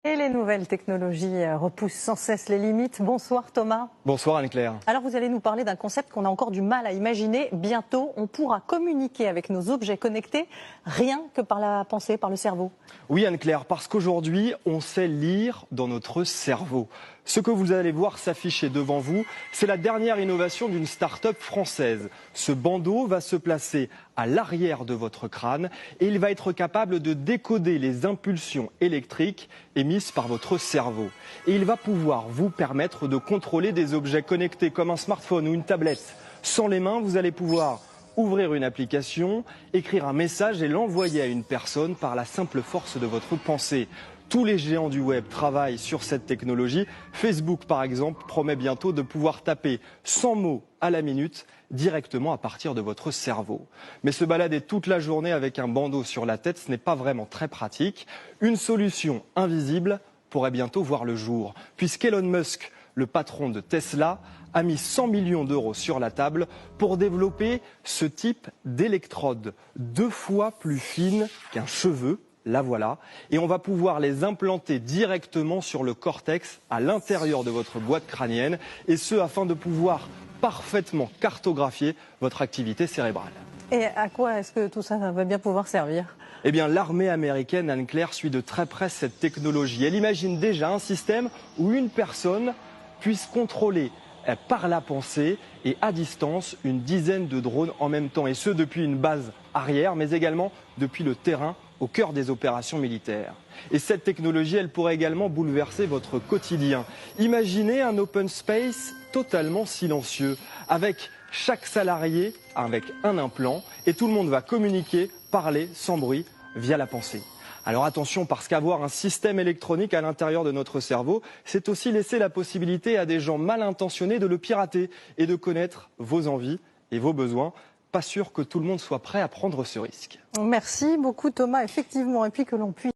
Et les nouvelles technologies repoussent sans cesse les limites. Bonsoir Thomas. Bonsoir Anne-Claire. Alors vous allez nous parler d'un concept qu'on a encore du mal à imaginer. Bientôt, on pourra communiquer avec nos objets connectés rien que par la pensée, par le cerveau. Oui Anne-Claire, parce qu'aujourd'hui, on sait lire dans notre cerveau. Ce que vous allez voir s'afficher devant vous, c'est la dernière innovation d'une start-up française. Ce bandeau va se placer à l'arrière de votre crâne et il va être capable de décoder les impulsions électriques émises par votre cerveau. Et il va pouvoir vous permettre de contrôler des objets connectés comme un smartphone ou une tablette. Sans les mains, vous allez pouvoir ouvrir une application, écrire un message et l'envoyer à une personne par la simple force de votre pensée. Tous les géants du web travaillent sur cette technologie. Facebook, par exemple, promet bientôt de pouvoir taper 100 mots à la minute directement à partir de votre cerveau. Mais se balader toute la journée avec un bandeau sur la tête, ce n'est pas vraiment très pratique. Une solution invisible pourrait bientôt voir le jour, puisqu'Elon Musk, le patron de Tesla, a mis 100 millions d'euros sur la table pour développer ce type d'électrode 2 fois plus fine qu'un cheveu. La voilà, et on va pouvoir les implanter directement sur le cortex à l'intérieur de votre boîte crânienne, et ce afin de pouvoir parfaitement cartographier votre activité cérébrale. Et à quoi est-ce que tout ça va bien pouvoir servir ? Eh bien, l'armée américaine, Anne-Claire, suit de très près cette technologie. Elle imagine déjà un système où une personne puisse contrôler par la pensée et à distance une dizaine de drones en même temps, et ce depuis une base arrière, mais également depuis le terrain au cœur des opérations militaires. Et cette technologie, elle pourrait également bouleverser votre quotidien. Imaginez un open space totalement silencieux, avec chaque salarié avec un implant, et tout le monde va communiquer, parler sans bruit via la pensée. Alors attention, parce qu'avoir un système électronique à l'intérieur de notre cerveau, c'est aussi laisser la possibilité à des gens mal intentionnés de le pirater et de connaître vos envies et vos besoins. Pas sûr que tout le monde soit prêt à prendre ce risque. Merci beaucoup Thomas, effectivement, et puis que l'on puisse